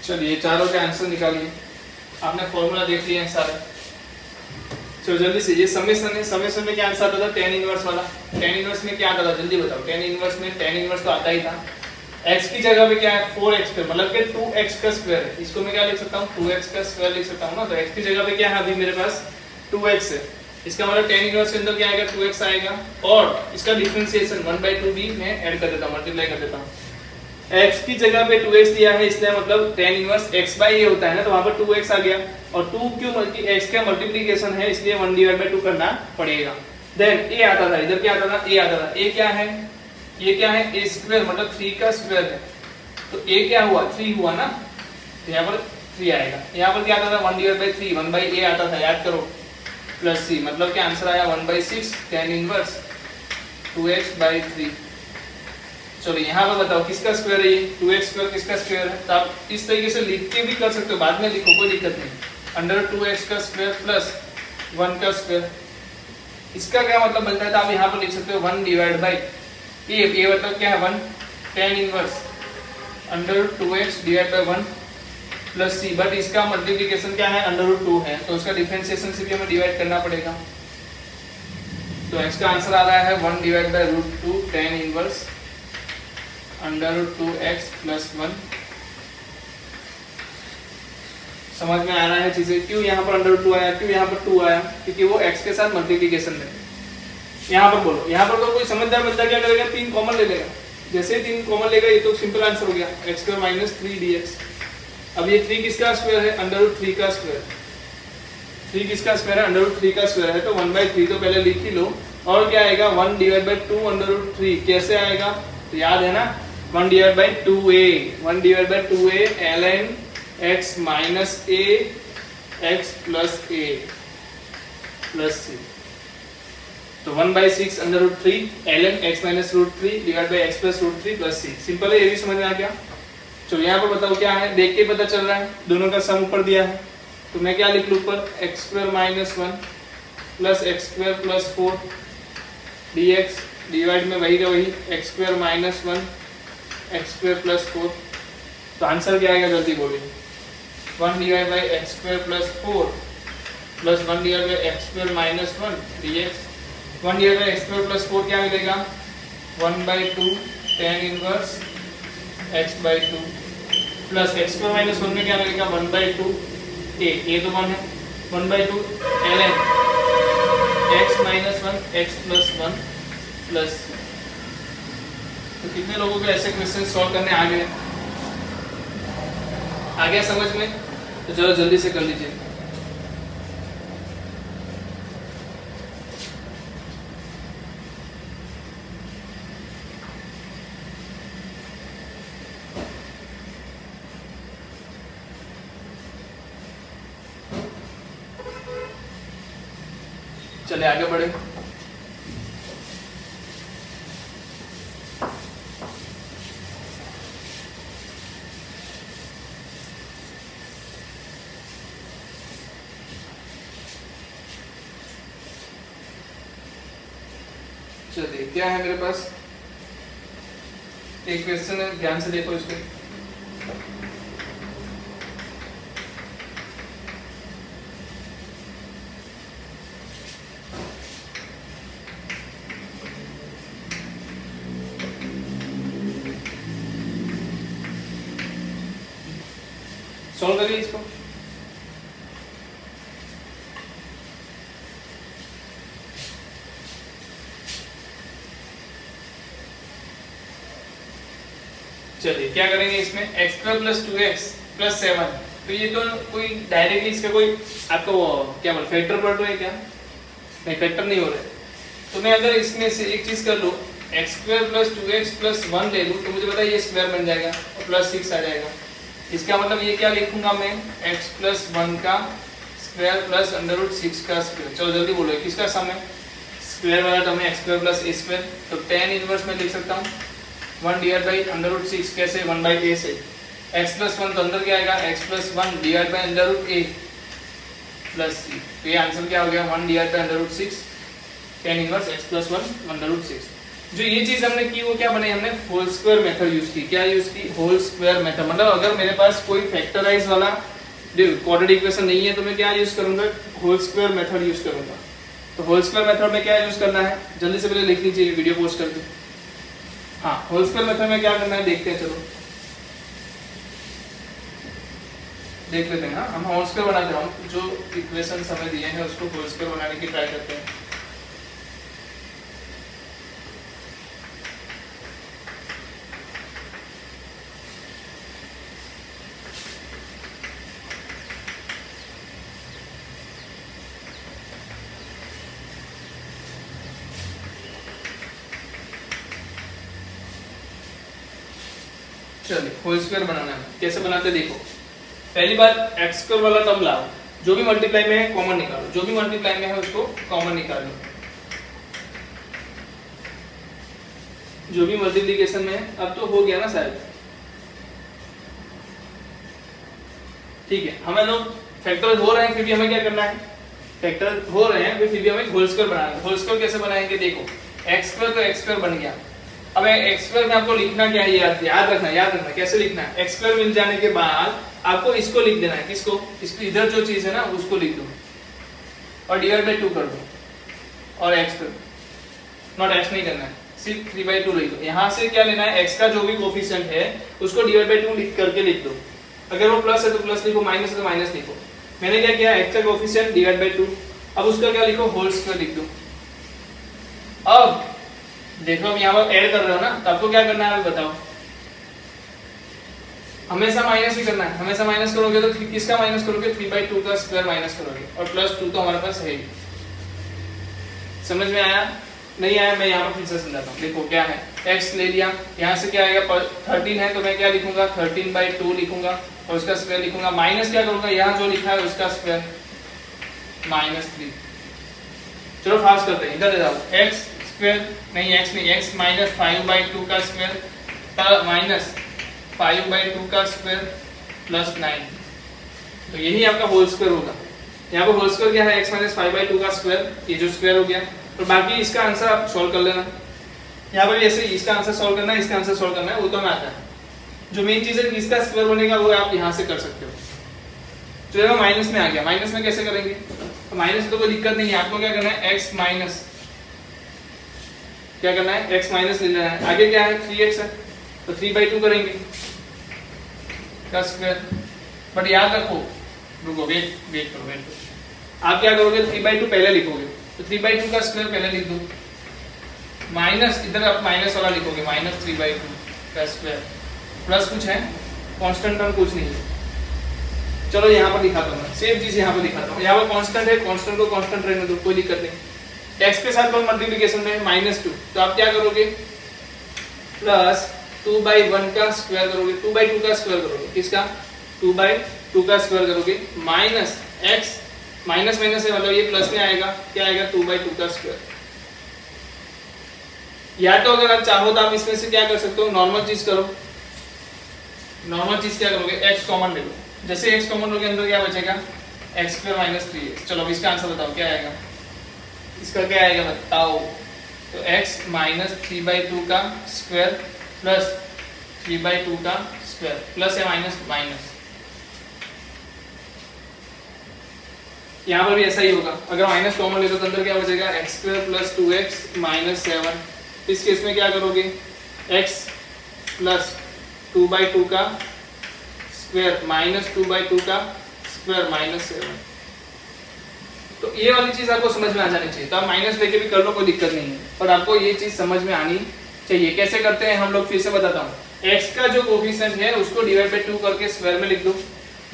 चलिए चारों के आंसर निकालिए। आपने फॉर्मूला देख लिया है सारे। चलो जल्दी से, ये समेशन है, समेशन में क्या आंसर आता था tan इनवर्स वाला। tan इनवर्स में क्या आता था जल्दी बताओ। tan इनवर्स में tan इनवर्स तो आता ही था। x की जगह पे क्या है 4x स्क्वायर, मतलब कि 2x का स्क्वायर है। इसको मैं क्या लिख सकता हूँ 2x का स्क्वायर लिख सकता हूँ ना। तो x की जगह पे क्या है अभी मेरे पास 2x है। इसका मतलब tan इनवर्स के अंदर क्या आएगा 2x आएगा, और इसका डिफरेंशिएशन 1/2 भी मैं ऐड कर देता हूँ, मल्टीप्लाई कर देता हूँ। x की जगह पे 2x दिया है, इसलिए मतलब tan inverse x by a होता है ना, तो वहां पर 2x आ गया। और 2 क्यों, x का मल्टीप्लिकेशन है इसलिए 1/2 करना पड़ेगा। देन a आता था, इधर क्या आता था a आता था। a क्या है, ये क्या है a स्क्वायर, मतलब 3 का स्क्वायर है। तो a क्या हुआ 3 हुआ ना, तो यहाँ पर 3 आएगा। यहाँ पर क्या आता था 1/3, 1/a आता था, याद करो, प्लस c, मतलब क्या आंसर आया 1/6 tan इनवर्स 2x/3। चलो यहाँ पर बताओ किसका स्क्वायर है ये, 2x स्क्वायर किसका स्क्वायर है। तो आप इस तरीके से लिख के भी कर सकते हो, बाद में लिखो कोई दिक्कत नहीं। अंडर 2x का स्क्वायर प्लस 1 का स्क्वायर, इसका क्या मतलब बनता है, तो आप यहाँ पर लिख सकते हो 1 डिवाइड बाई ये मतलब क्या है 1 tan inverse under 2x divide by 1 plus c। But इसका मल्टीप्लिकेशन क्या है √2 है, तो उसका डिफरेंशिएशन से भी हमें डिवाइड करना पड़ेगा। तो इसका आंसर आ रहा है 1 divide by √2 tan inverse √2x plus 1। समझ में आ रहा है चीजें, क्यों यहाँ पर √2 आया, क्यों यहाँ पर 2 आया, क्योंकि वो x के साथ मल्टीप्लिकेशन में। यहाँ पर बोलो, यहाँ पर तो कोई समझदार बंदा क्या करेगा 3 कॉमन ले लेगा। जैसे ही 3 कॉमन लेगा ये तो सिंपल आंसर हो गया, x स्क्वायर माइनस 3 dx। अब ये 3 किसका स्क्वायर है √3 का स्क्वायर। 3 किसका स्क्वायर है √3 का स्क्वायर है, तो 1/3 तो पहले लिख ही लो। और क्या आएगा 1 डिवाइड बाई 2 √3, कैसे आएगा तो याद है ना 1 divide by 2a, 1 divide by 2a ln x minus a x plus a plus c। तो 1/6 under root 3 ln x minus root 3 divide by x plus root 3 plus 6। Simple है, ये भी समझ में आ गया। चलो यहाँ पर बताओ क्या है, देख के पता चल रहा है, दोनों का सम ऊपर दिया है, तो मैं क्या लिख लूँ ऊपर, x square minus 1 plus x square plus 4 dx divide में वही का वही x square minus 1 x square plus 4। तो आंसर क्या आएगा जल्दी बोलिए, 1 divide by x square plus 4 plus 1 divide by x square minus 1 dx। 1 divide by x square plus 4 क्या मिलेगा, 1/2 tan inverse x by 2 plus x square minus 1 में क्या मिलेगा, 1/2 a तो कौन है, 1/2 ln x minus 1 x plus 1 plus. तो कितने लोगों को ऐसे क्वेश्चन सॉल्व करने आ गए, आ गया समझ में? तो चलो जल्दी से कर लीजिए। चले आगे बढ़े। चलिए क्या है मेरे पास, एक क्वेश्चन है, ध्यान से देखो इसको। सॉल्व करिए इसको। चलिए क्या करेंगे इसमें, x square plus 2x plus 7। तो ये तो कोई डायरेक्टली इसका कोई आपका वो क्या बोल फैक्टर पढ़ रहे हैं क्या, नहीं फैक्टर नहीं हो रहा है। तो मैं अगर इसमें से एक चीज कर लूँ, x square plus 2x plus 1 ले लूँ, तो मुझे पता है ये स्क्वायर बन जाएगा और प्लस 6 आ जाएगा। इसका मतलब ये क्या लिखूंगा मैं, x प्लस 1 का स्क्वायर प्लस अंडर रूट 6 का स्क्वायर। चलो जल्दी बोलो किसका सम है, स्क्वायर वाला टर्म है x square plus a square. तो tan इनवर्स में लिख सकता हूँ 1 डिवाइड बाई अंडर रूट 6 कैसे, 1/a से। x प्लस 1 तो अंदर क्या आएगा, x plus 1 divide by under root a plus c। तो ये आंसर क्या हो गया, 1 divide by under root 6 tan inverse x plus 1 under root 6। जो ये चीज हमने की वो क्या बने, हमने होल स्क्वायर मेथड यूज की। क्या यूज की, होल स्क्वायर मेथड। मतलब अगर मेरे पास कोई फैक्टराइज वाला क्वाड्रेटिक इक्वेशन नहीं है तो मैं क्या यूज करूंगा, होल स्क्वायर मेथड यूज करूंगा। तो होल स्क्वायर मेथड में क्या यूज करना है, जल्दी से पहले लिख लीजिए, वीडियो पोस्ट कर दो। हाँ, होल स्क्वायर मेथड में क्या करना है देखते हैं, चलो देख लेते हैं। हाँ, हम होल स्क्वायर बनाते हैं, हम जो इक्वेशन हमें दिए हैं उसको होल स्क्वायर बनाने की ट्राई करते हैं। चलिए होल स्क्वायर बनाना है, कैसे बनाते देखो। पहली बात x स्क्वायर वाला टर्म लाओ, जो भी मल्टीप्लाई में है कॉमन निकालो, जो भी मल्टीप्लाई में है उसको कॉमन निकालो। जो भी मल्टीप्लिकेशन में है, अब तो हो गया ना शायद, ठीक है। हमें लोग फैक्टर हो रहे हैं फिर भी हमें क्या करना है, फैक्टर हो रहे हैं फिर भी हमें होल स्क्वायर बनाना है। होल स्क्वायर कैसे बनाएंगे देखो, x स्क्वायर तो x स्क्वायर बन गया। अब x स्क्वायर में आपको लिखना क्या है, याद रखना कैसे लिखना है। x स्क्वायर मिल जाने के बाद आपको इसको लिख देना है, किसको, इसको इधर जो चीज है ना उसको लिख दो और डिवाइड बाय 2 कर दो और x पर नॉट x नहीं करना है, सिर्फ 3/2 लिख दो। यहाँ से क्या लेना है, x का जो भी कोफिशिएंट है उसको डिवाइड बाय 2 लिख करके लिख दो। अगर वो प्लस है तो प्लस लिखो, माइनस है तो माइनस लिखो। मैंने क्या किया, x का कोफिशिएंट डिवाइड बाय 2, अब उसका क्या लिखो, होल स्क्वायर लिख दो। अब देखो हम यहाँ पर ऐड कर रहे हो ना, तो आपको क्या करना है बताओ, हमेशा माइनस ही करना है। हमेशा माइनस करोगे तो किसका माइनस करोगे, 3/2 का स्क्वायर माइनस करोगे और प्लस 2 तो हमारे पास है ही। समझ में आया, नहीं आया मैं यहाँ पर फिर से समझाता हूँ। देखो क्या है, x ले लिया, यहाँ से क्या आएगा 13 है तो मैं क्या लिखूंगा, 13/2 लिखूंगा और उसका स्क्वायर लिखूंगा। माइनस क्या करूंगा, यहाँ जो लिखा है उसका स्क्वायर -3। चलो फास्ट करते हैं, इधर ले जाओ, एक्स स्क्वायर नहीं, एक्स नहीं, एक्स माइनस 5/2 का स्क्वायर माइनस 5/2 का स्क्वायर प्लस 9, तो यही आपका होल स्क्वायर होगा। यहाँ पर होल स्क्वायर क्या है, x माइनस 5/2 का स्क्वायर, ये जो स्क्वायर हो गया। और बाकी इसका आंसर आप सॉल्व कर लेना। यहाँ पर भी ऐसे इसका आंसर सॉल्व करना है, इसका आंसर सॉल्व करना है, वो तो में आता है। जो मेन चीज है इसका स्क्वायर बनेगा वो आप यहाँ से कर सकते हो। तो देखो माइनस में आ गया, माइनस में कैसे करेंगे, तो माइनस में तो कोई दिक्कत नहीं है, आपको क्या करना है, x माइनस क्या करना है, x माइनस ले लेना है। आगे क्या है, 3x है, तो 3/2 करेंगे का स्क्वायर। बट याद रखो, रुको वेट करो, आप क्या करोगे, 3/2 पहले लिखोगे, तो 3/2 का स्क्वायर पहले लिख दो, माइनस इधर आप माइनस वाला लिखोगे, माइनस 3/2 का स्क्वायर, प्लस कुछ है, कांस्टेंट टर्म कुछ नहीं है। चलो यहाँ पर दिखाता हूँ, सेम चीज यहाँ पर दिखाता हूँ। यहाँ पर कांस्टेंट है, कांस्टेंट को कांस्टेंट रहने दो, कोई दिक्कत नहीं। x के साथ मल्टीप्लिकेशन में -2, तो आप क्या करोगे, प्लस 2/1 का स्क्वायर करोगे, 2/2 का स्क्वायर करोगे, किसका, 2/2 का स्क्वायर करोगे, माइनस x माइनस माइनस है मतलब ये प्लस में आएगा, क्या आएगा, 2/2 का स्क्वायर। या तो अगर आप चाहो तो आप इसमें से क्या कर सकते हो, नॉर्मल चीज करो। नॉर्मल चीज क्या करोगे, x कॉमन ले लो, जैसे x कॉमन लोगे अंदर क्या बचेगा, x² - 3x। चलो अब इसका आंसर बताओ क्या आएगा, इसका क्या आएगा बताओ, तो x माइनस 3/2 का स्क्वायर प्लस 3/2 का स्क्वायर, प्लस है माइनस माइनस, यहाँ पर भी ऐसा ही होगा। अगर माइनस कॉमन ले तो अंदर क्या बचेगा, x² + 2x - 7। इस केस में क्या करोगे, x प्लस 2/2 का स्क्वायर माइनस 2/2 का स्क्वायर माइनस 7। तो ये वाली चीज आपको समझ में आ जानी चाहिए। तो आप माइनस लेके भी कर लो, कोई दिक्कत नहीं है, पर आपको ये चीज समझ में आनी चाहिए। कैसे करते हैं हम लोग, फिर से बताता हूँ। x का जो कोफिशिएंट है उसको /2 करके स्क्वायर में लिख दो,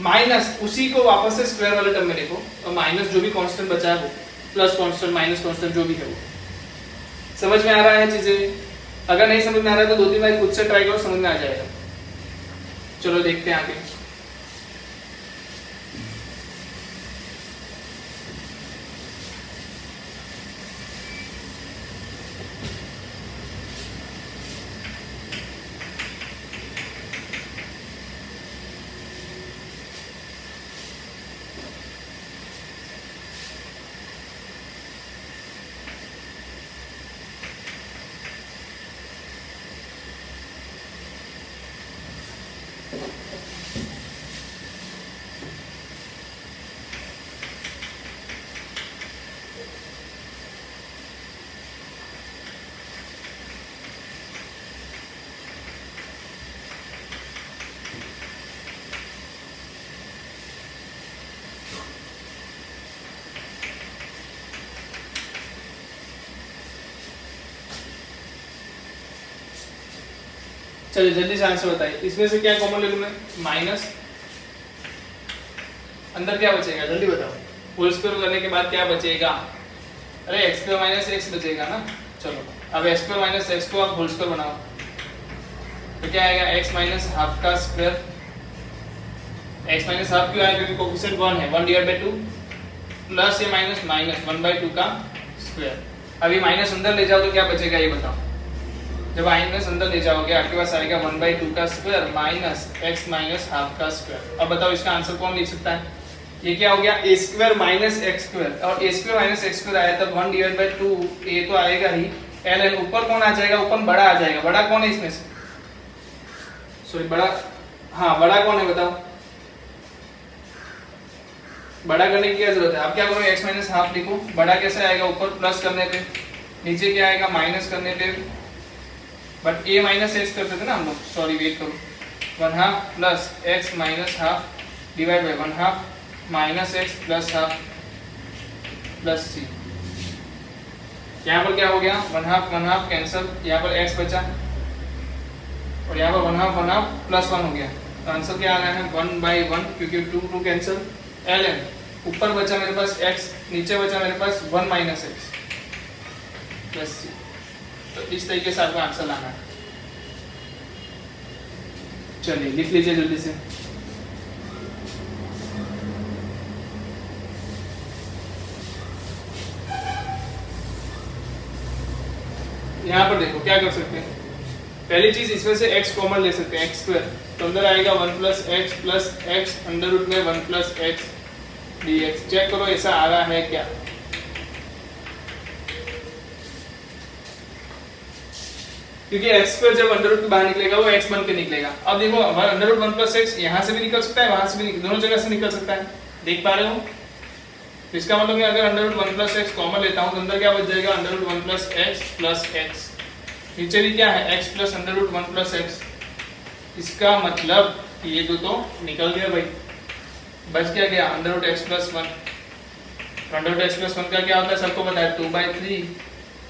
माइनस उसी को वापस से स्क्वायर वाले टर्म में लिखो, और माइनस जो भी कांस्टेंट बचा है वो, प्लस कांस्टेंट माइनस कांस्टेंट जो भी है वो। समझ में आ रहा है चीजें? अगर नहीं समझ में आ रहा है तो 2-3 बार खुद से ट्राई करो, समझ में आ जाएगा। चलो देखते हैं आगे। चलिए जल्दी से आंसर बताइए, इसमें से क्या कॉमन ले लूं मैं, माइनस, अंदर क्या बचेगा जल्दी बताओ, होल स्क्वायर करने के बाद क्या बचेगा, अरे x² - x बचेगा ना। चलो अब x² - x को आप होल स्क्वायर बनाओ, तो क्या आएगा, x माइनस हाफ का स्क्वायर, x माइनस हाफ क्यों आएगा, क्योंकि कोफिशिएंट 1 है, 1/2 प्लस ये माइनस माइनस 1/2 का स्क्वायर। अभी माइनस अंदर ले जाओ तो क्या बचेगा ये बताओ, जब माइनस अंदर ले जाओगे आपके पास आएगा 1/2 का square minus x minus half का स्क्वायर। अब बताओ इसका आंसर कौन लिख सकता है, ये क्या हो गया, a² माइनस x², और a² माइनस x² आया तब 1/2 a तो आएगा ही, ln ऊपर कौन आ जाएगा, ऊपर बड़ा आ जाएगा। बड़ा कौन है इसमें से, सॉरी बड़ा, हाँ बड़ा कौन है बताओ, बड़ा करने की क्या जरूरत है, आप क्या करो, x माइनस हाफ लिखो, बड़ा कैसे आएगा, ऊपर प्लस करने पे, नीचे क्या आएगा माइनस करने पे, बट a माइनस x करते थे ना हम लोग, सॉरी वेट करो, 1/2 plus x minus half divide by 1/2 minus x plus half plus c। यहाँ पर क्या हो गया, 1/2 कैंसिल, यहाँ पर x बचा, और यहाँ पर 1/2 प्लस 1 हो गया, तो आंसर क्या आ रहा है 1/1, क्योंकि 2 कैंसिल, ln ऊपर बचा मेरे पास x, नीचे बचा मेरे पास 1 माइनस x प्लस c। तो इस तरीके से आपको आंसर लाना है। चलिए लिख लीजिए जल्दी से। यहाँ पर देखो क्या कर सकते हैं, पहली चीज इसमें से x कॉमन ले सकते हैं, x स्क्वायर, तो अंदर आएगा 1 प्लस x अंडर रूट में 1 प्लस x dx। चेक करो ऐसा आ रहा है क्या, क्योंकि x स्क्वायर जब अंडर रूट के बाहर निकलेगा वो x बन के निकलेगा। अब देखो अंडर रूट 1 प्लस x यहाँ से भी निकल सकता है, वहां से भी दोनों जगह से निकल सकता है, देख पा रहे हो। तो इसका मतलब कि अगर under root 1 plus x common लेता हूँ तो अंदर क्या बच जाएगा, अंडर रूट 1 प्लस x। नीचे भी क्या है, x plus under root 1 plus x। इसका मतलब ये दो तो निकल गया भाई, बच क्या गया under root x plus 1। Under root x plus 1 का क्या होता है सबको पता है, 2/3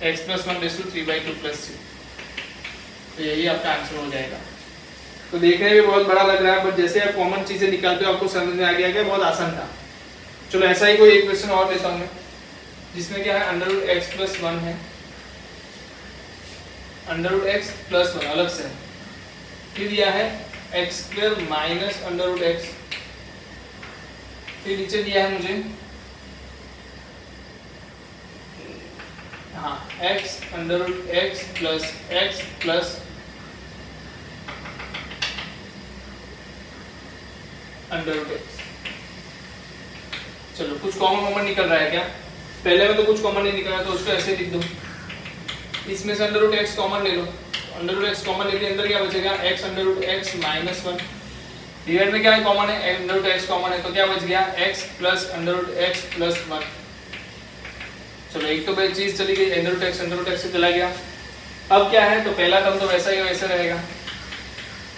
x plus 1 raise to 3/2 plus 3। तो यही आपका आंसर हो जाएगा। तो देखने में बहुत बड़ा लग रहा है, बट जैसे आप कॉमन चीजें निकालते हो आपको समझ में आ गया कि बहुत आसान था। चलो ऐसा ही कोई एक क्वेश्चन और लेता हूँ मैं, जिसमें क्या है अंडर रूट x प्लस 1 है, अंडर रूट x प्लस 1 अलग से है, फिर दिया है x square minus under root x, फिर नीचे दिया है मुझे हाँ x under root x plus under root x। चलो कुछ कॉमन निकल रहा है क्या, पहले में तो कुछ कॉमन नहीं निकल रहा, तो उसको ऐसे लिख दो, इसमें से अंडर रूट x कॉमन ले लो, अंडर रूट x कॉमन लेके अंदर क्या बचेगा, x under root x minus 1, divide में क्या है कॉमन है, अंडर रूट x कॉमन है, तो क्या बच गया x plus under root x plus 1। चलो एक तो बड़ी चीज चली गई, अंडर रूट x से चला गया। अब क्या है, तो पहला टर्म तो वैसा ही वैसा रहेगा।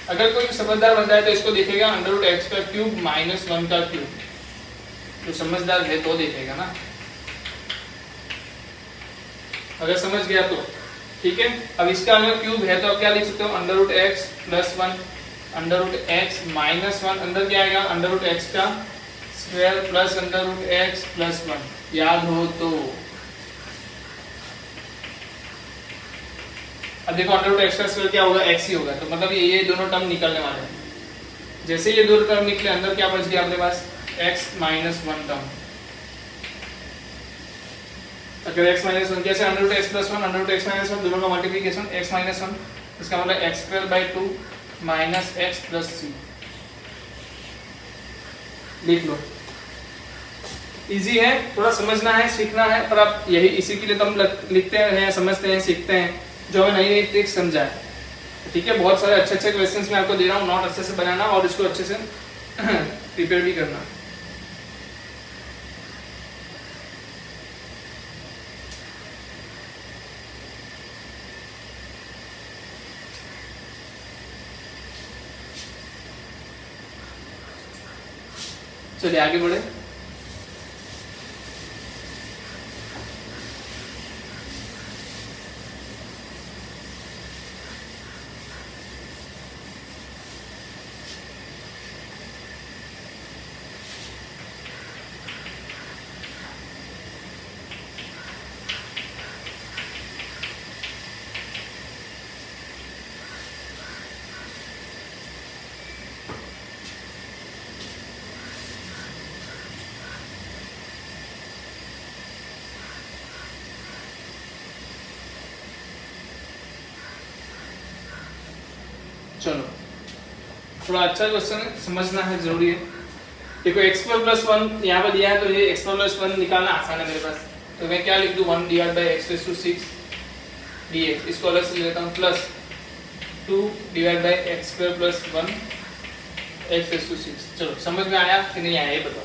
अगर कोई समझदार बंदा है तो इसको देखेगा अंडर रूट x का क्यूब माइनस 1 का क्यूब, तो समझदार है तो देखेगा ना, अगर समझ गया तो ठीक है। अब इसका अगर क्यूब है तो अब क्या लिख सकते हो, under root x plus 1 under root x minus 1, अंदर क्या आएगा अंडर रूट x का square plus under root x plus 1, याद हो तो। अब देखो अंडर रूट x का स्क्वायर क्या होगा, x ही होगा, तो मतलब ये दोनों टर्म निकलने वाले हैं। जैसे ये दो टर्म निकले अंदर क्या बच गया अपने पास, x माइनस 1 टर्म। अगर x माइनस 1 जैसे under root x plus 1 under root x minus 1 दोनों का मल्टीप्लिकेशन x माइनस 1, इसका मतलब x square by 2 minus x plus c। लिख लो, इजी है, थोड़ा समझना है सीखना है, पर आप यही इसी के लिए तो हम लिखते हैं समझते हैं सीखते हैं, जो हमें नई नई ट्रिक्स समझा है। ठीक है, बहुत सारे अच्छे क्वेश्चंस मैं आपको दे रहा हूँ, नोट अच्छे से बनाना और इसको अच्छे से प्रिपेयर भी करना। चलिए आगे बढ़े। चलो थोड़ा अच्छा क्वेश्चन है, समझना है जरूरी है। देखो x स्क्वायर प्लस 1 यहाँ पर दिया है, तो ये x स्क्वायर प्लस 1 निकालना आसान है मेरे पास, तो मैं क्या लिख दूँ 1 divide by x raise to 6 dx, इसको अलग से लेता हूँ, plus 2 divide by x square plus 1 x raise to 6। चलो समझ में आया कि नहीं आया ये बताओ।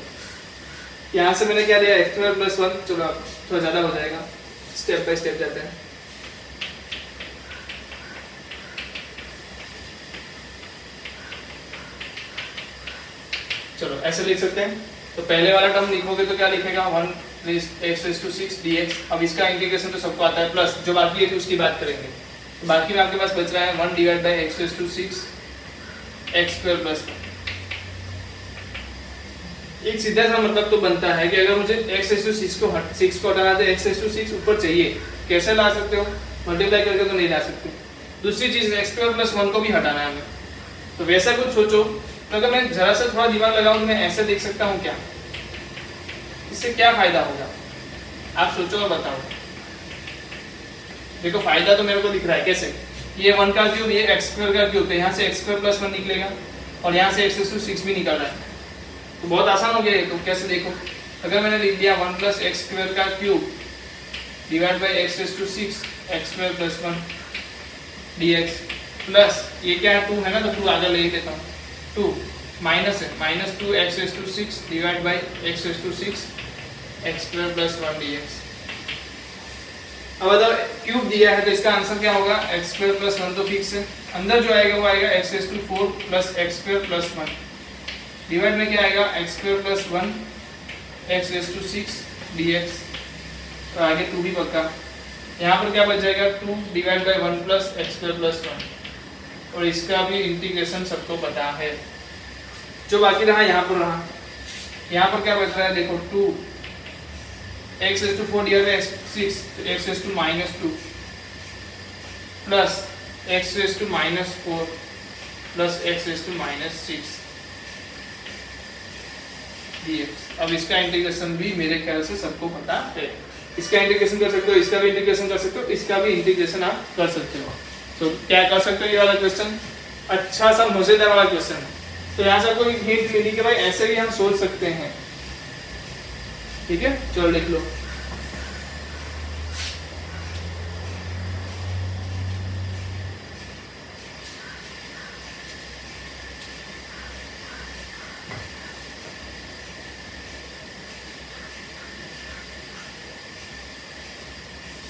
यहाँ से मैंने क्या दिया x स्क्वायर प्लस 1, चलो आप थोड़ा ज़्यादा हो जाएगा, स्टेप बाई स्टेप जाते हैं। चलो ऐसे लिख सकते हैं, तो पहले वाला टर्म लिखोगे तो क्या लिखेगा 1 x रेज़ टू 6 dx। अब इसका इंटीग्रेशन तो सबको आता है, प्लस जो बाकी है उसकी बात करेंगे, तो बाकी में आपके पास बच रहा है 1 divide by x raise to 6 x square plus 1। एक सीधा सा मतलब तो बनता है कि अगर मुझे x रेज़ टू 6 को हटाना है तो x रेज़ टू 6 ऊपर चाहिए, कैसे ला सकते हो, मल्टीप्लाई करके तो नहीं ला सकते। दूसरी चीज x स्क्वायर प्लस 1 को भी हटाना है हमें, तो वैसा कुछ सोचो। तो अगर मैं जरा सा थोड़ा दिमाग लगाऊं तो मैं ऐसे देख सकता हूँ क्या, इससे क्या फायदा होगा आप सोचो और बताओ। देखो फायदा तो मेरे को दिख रहा है कैसे, ये 1 का क्यूब, ये x स्क्वायर का क्यूब, तो यहाँ से x स्क्वायर प्लस 1 निकलेगा और यहाँ से x टू 6 भी निकल रहा है, तो बहुत आसान हो गया ये। तो कैसे देखो, अगर मैंने लिख दिया 1 प्लस एक्स स्क्वायर का cube divide by x to 6 x square plus 1 dx plus ये क्या है 2 है ना, तो 2 आगे ले देता हूँ, 2 माइनस है minus 2 x to 6 divide by x to 6 x square plus 1 dx। अब अगर क्यूब दिया है तो इसका आंसर क्या होगा, एक्स स्क्वायर प्लस 1 तो फिक्स है, अंदर जो आएगा वो आएगा x to 4 plus x square plus 1 divide में क्या आएगा x square plus 1 x to 6 dx, तो आगे 2 भी पक्का, यहाँ पर क्या बच जाएगा 2 divide by 1 plus x square plus 1, और इसका भी इंटीग्रेशन सबको पता है। जो बाकी रहा यहाँ पर रहा, यहाँ पर क्या बच रहा है देखो 2 एक्स टू 4 डिवाइड बाई 6 तो x to minus 2 plus x to minus 4 plus x to minus 6 dx। अब इसका इंटीग्रेशन भी मेरे ख्याल से सबको पता है, इसका इंटीग्रेशन कर सकते हो, इसका भी इंटीग्रेशन कर सकते हो, इसका भी इंटीग्रेशन आप कर सकते हो। तो क्या कर सकते हो, ये वाला क्वेश्चन अच्छा सा मजेदार वाला क्वेश्चन है, तो यहाँ से आपको एक हिंट मिली कि भाई ऐसे भी हम सोच सकते हैं, ठीक है। चलो लिख लो,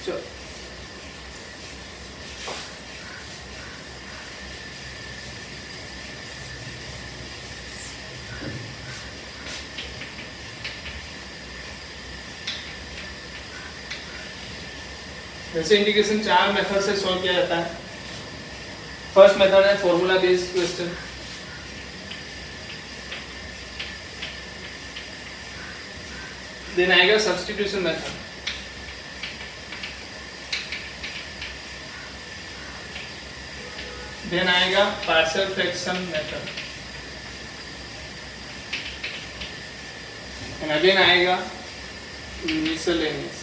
चलो वैसे इंटीग्रेशन 4 मेथड से सॉल्व किया जाता है। फर्स्ट मेथड है फॉर्मूला बेस्ड क्वेश्चन, देन आएगा सब्स्टिट्यूशन मेथड, देन आएगा partial fraction method, and again आएगा मिसलेनियस।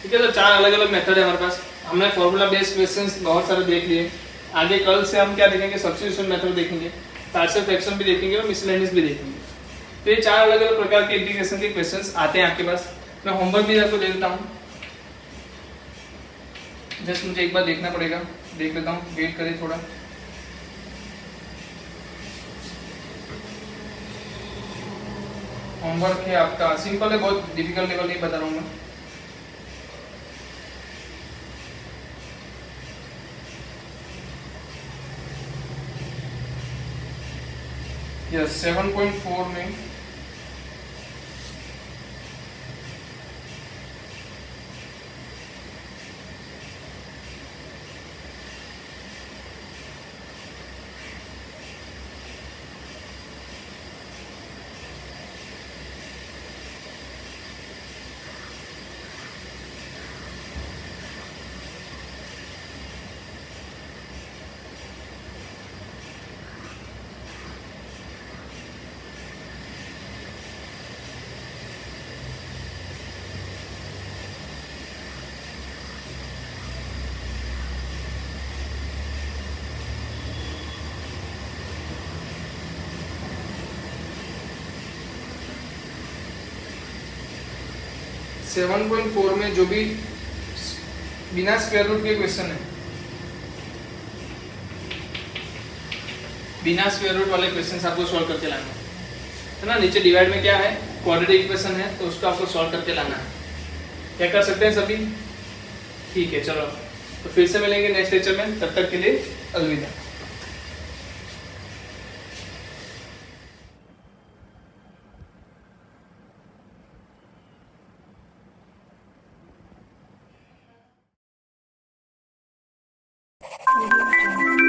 ठीक है, तो 4 अलग अलग मेथड है हमारे पास। हमने फॉर्मूला बेस्ड क्वेश्चंस बहुत सारे देख लिए, आगे कल से हम क्या देखेंगे, सब्स्टिट्यूशन मेथड देखेंगे, पार्शियल फ्रैक्शन भी देखेंगे और मिसलेनियस भी देखेंगे। तो ये 4 अलग अलग प्रकार के इंटीग्रेशन के क्वेश्चंस आते हैं आपके पास। मैं होमवर्क भी आपको दे देता हूँ, जस्ट मुझे एक बार देखना पड़ेगा, देख लेता हूँ, वेट करिए थोड़ा। होमवर्क है आपका, सिंपल है, बहुत डिफिकल्ट लेवल नहीं बता रहा हूँ मैं। यस 7.4 में सेवन पॉइंट 4 में जो भी बिना स्क्वायर रूट के क्वेश्चन है, बिना स्क्वायर रूट वाले क्वेश्चन आपको सॉल्व करके लाना है ना। नीचे डिवाइड में क्या है, क्वाड्रेटिक इक्वेशन है, तो उसको आपको सॉल्व करके लाना है। क्या कर सकते हैं सभी, ठीक है। चलो तो फिर से मिलेंगे नेक्स्ट लेक्चर में, तब तक के लिए अलविदा। Audio Jungle.